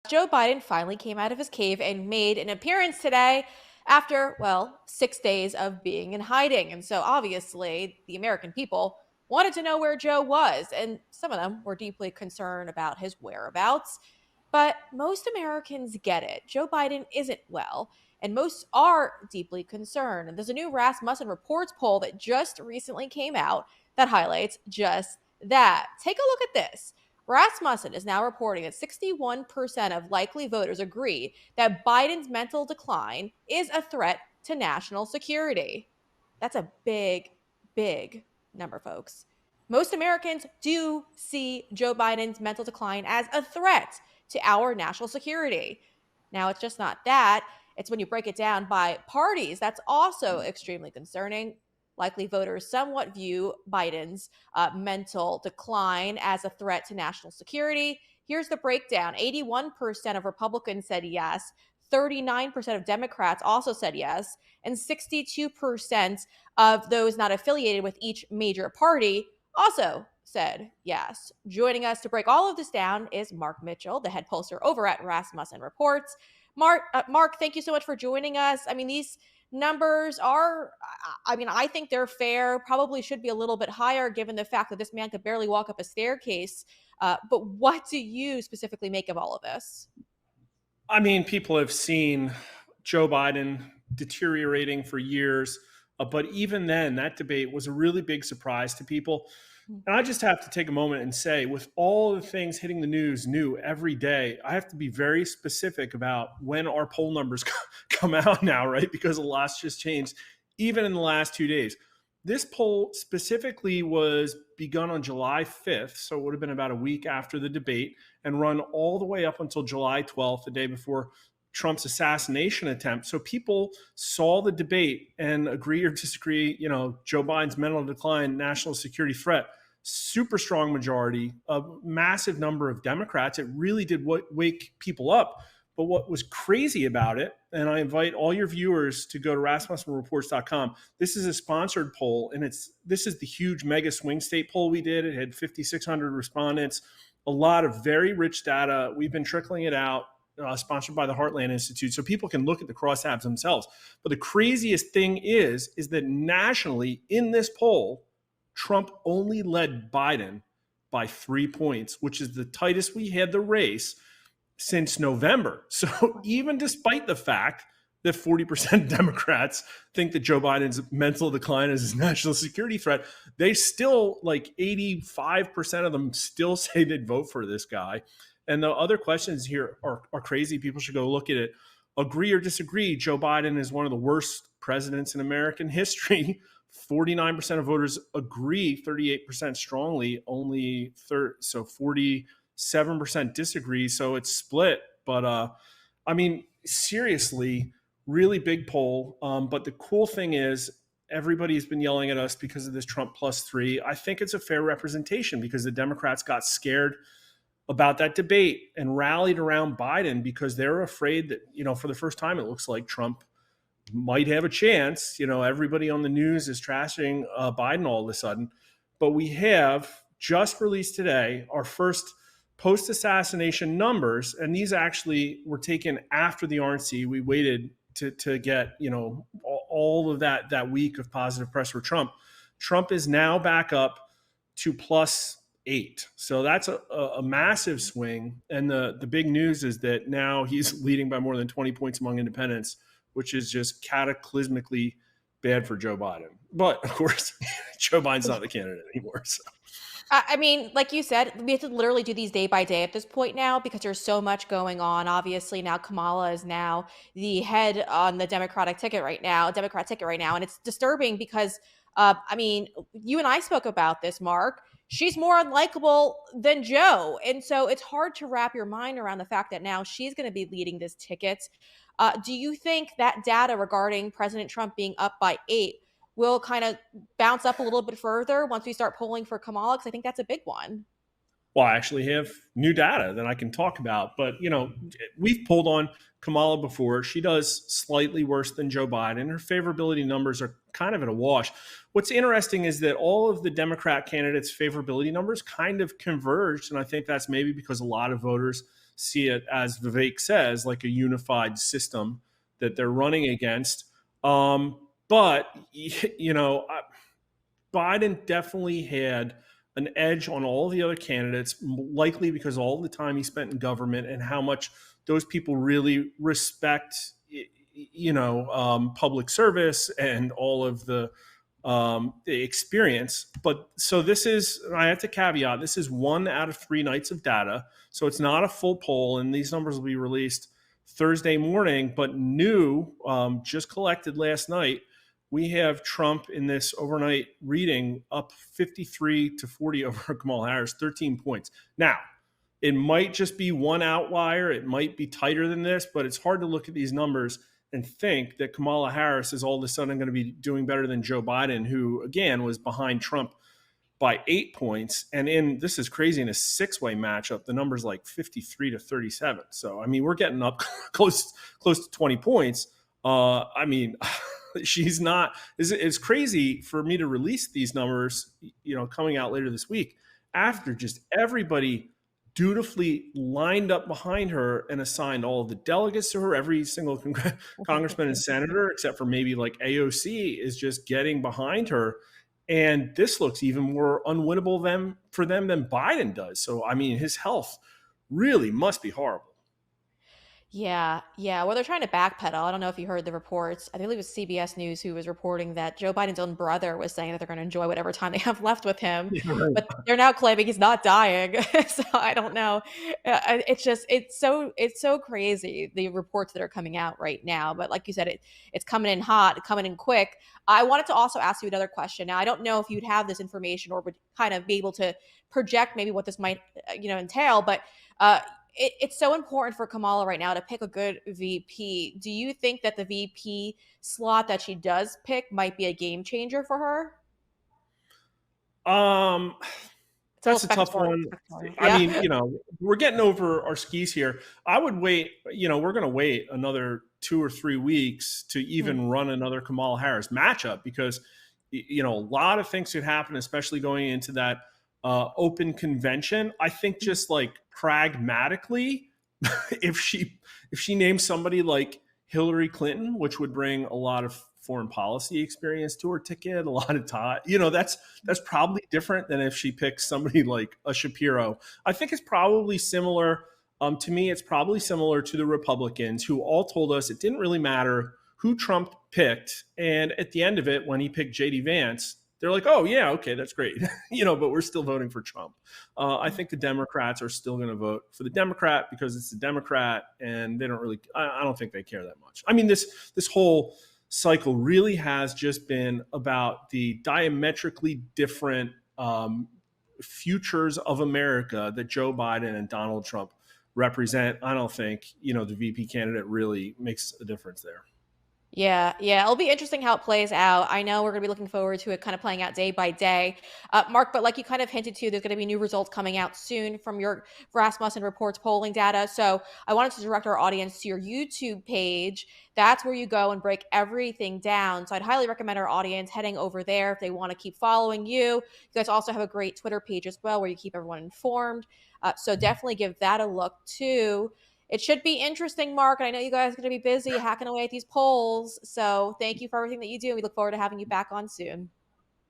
Joe Biden finally came out of his cave and made an appearance today after, well, 6 days of being in hiding. And so obviously, the American people wanted to know where Joe was, and some of them were deeply concerned about his whereabouts. But most Americans get it. Joe Biden isn't well, and most are deeply concerned. And there's a new Rasmussen Reports poll that just recently came out that highlights just that. Take a look at this. Rasmussen is now reporting that 61% of likely voters agree that Biden's mental decline is a threat to national security. That's a big, big number, folks. Most Americans do see Joe Biden's mental decline as a threat to our national security. Now, it's just not that. It's when you break it down by parties that's also extremely concerning. Likely voters somewhat view Biden's mental decline as a threat to national security. Here's the breakdown: 81% of Republicans said yes, 39% of Democrats also said yes, and 62% of those not affiliated with each major party also said yes. Joining us to break all of this down is Mark Mitchell, the head pollster over at Rasmussen Reports. Mark, thank you so much for joining us. I mean, these numbers are, I think they're fair, probably should be a little bit higher given the fact that this man could barely walk up a staircase. But what do you specifically make of all of this? I mean, people have seen Joe Biden deteriorating for years, but even then, that debate was a really big surprise to people. And I just have to take a moment and say, with all the things hitting the news new every day, I have to be very specific about when our poll numbers come out now, right? Because a lot's just changed, even in the last 2 days. This poll specifically was begun on July 5th, so it would have been about a week after the debate, and run all the way up until July 12th, the day before Trump's assassination attempt. So people saw the debate and agree or disagree, Joe Biden's mental decline, national security threat. Super strong majority, a massive number of Democrats. It really did wake people up. But what was crazy about it, and I invite all your viewers to go to RasmussenReports.com. This is a sponsored poll, and this is the huge mega swing state poll we did. It had 5,600 respondents, a lot of very rich data. We've been trickling it out, sponsored by the Heartland Institute, so people can look at the crosstabs themselves. But the craziest thing is that nationally in this poll, Trump only led Biden by 3 points, which is the tightest we had the race since November. So even despite the fact that 40% Democrats think that Joe Biden's mental decline is a national security threat, they still, like 85% of them still say they'd vote for this guy. And the other questions here are crazy. People should go look at it. Agree or disagree, Joe Biden is one of the worst presidents in American history. 49% of voters agree, 38% strongly, only 47% disagree. So it's split. But seriously, really big poll. But the cool thing is everybody's been yelling at us because of this Trump +3. I think it's a fair representation because the Democrats got scared about that debate and rallied around Biden because they're afraid that, for the first time, it looks like Trump might have a chance. Everybody on the news is trashing Biden all of a sudden. But we have just released today our first post-assassination numbers, and these actually were taken after the RNC. We waited to get, all of that week of positive press for Trump. Trump is now back up to +8. So that's a massive swing. And the big news is that now he's leading by more than 20 points among independents, which is just cataclysmically bad for Joe Biden. But of course, Joe Biden's not the candidate anymore. So. Like you said, we have to literally do these day by day at this point now because there's so much going on. Obviously, now Kamala is now the head on the Democrat ticket right now, and it's disturbing because, you and I spoke about this, Mark. She's more unlikable than Joe, and so it's hard to wrap your mind around the fact that now she's going to be leading this ticket. Do you think that data regarding President Trump being up by 8 will kind of bounce up a little bit further once we start polling for Kamala? Because I think that's a big one. Well, I actually have new data that I can talk about. But, we've polled on Kamala before. She does slightly worse than Joe Biden. Her favorability numbers are kind of at a wash. What's interesting is that all of the Democrat candidates' favorability numbers kind of converged. And I think that's maybe because a lot of voters see it, as Vivek says, like a unified system that they're running against. But Biden definitely had an edge on all the other candidates, likely because all the time he spent in government and how much those people really respect, public service and all of the experience. But so this is, I have to caveat, this is 1 out of 3 nights of data. So it's not a full poll, and these numbers will be released Thursday morning. But new, just collected last night, we have Trump in this overnight reading up 53-40 over Kamala Harris, 13 points. Now, it might just be one outlier. It might be tighter than this, but it's hard to look at these numbers and think that Kamala Harris is all of a sudden going to be doing better than Joe Biden, who, again, was behind Trump by 8 points. And this is crazy, in a 6-way matchup, the number's like 53-37. So, I mean, we're getting up close to 20 points. I mean, she's not, it's crazy for me to release these numbers, coming out later this week after just everybody dutifully lined up behind her and assigned all of the delegates to her. Every single congressman and senator, except for maybe like AOC, is just getting behind her. And this looks even more unwinnable for them than Biden does. So, I mean, his health really must be horrible. Yeah, yeah. Well, they're trying to backpedal. I don't know if you heard the reports. I think it was CBS News who was reporting that Joe Biden's own brother was saying that they're going to enjoy whatever time they have left with him, Yeah, right. but they're now claiming he's not dying. So I don't know. It's so crazy, the reports that are coming out right now. But like you said, it's coming in hot, coming in quick. I wanted to also ask you another question. Now I don't know if you'd have this information or would kind of be able to project maybe what this might entail, but. It's so important for Kamala right now to pick a good VP. Do you think that the VP slot that she does pick might be a game changer for her? Um, It's a little that's a tough one. speculative. I Yeah. mean, we're getting over our skis here. I would wait, we're going to wait another 2 or 3 weeks to Mhm. even run another Kamala Harris matchup, because, a lot of things could happen, especially going into that open convention. I think just like pragmatically, if she names somebody like Hillary Clinton, which would bring a lot of foreign policy experience to her ticket, a lot of time, that's probably different than if she picks somebody like a Shapiro. I think it's probably similar. To me, it's probably similar to the Republicans, who all told us it didn't really matter who Trump picked. And at the end of it, when he picked JD Vance, they're like, oh, yeah, okay, that's great. But we're still voting for Trump. I think the Democrats are still going to vote for the Democrat because it's a Democrat, and they don't really, I don't think they care that much. I mean, this whole cycle really has just been about the diametrically different futures of America that Joe Biden and Donald Trump represent. I don't think, the VP candidate really makes a difference there. Yeah, yeah. It'll be interesting how it plays out. I know we're going to be looking forward to it kind of playing out day by day. Mark, but like you kind of hinted to, there's going to be new results coming out soon from your Rasmussen Reports polling data. So I wanted to direct our audience to your YouTube page. That's where you go and break everything down. So I'd highly recommend our audience heading over there if they want to keep following you. You guys also have a great Twitter page as well where you keep everyone informed. So definitely give that a look too. It should be interesting, Mark. And I know you guys are going to be busy hacking away at these polls. So thank you for everything that you do. We look forward to having you back on soon.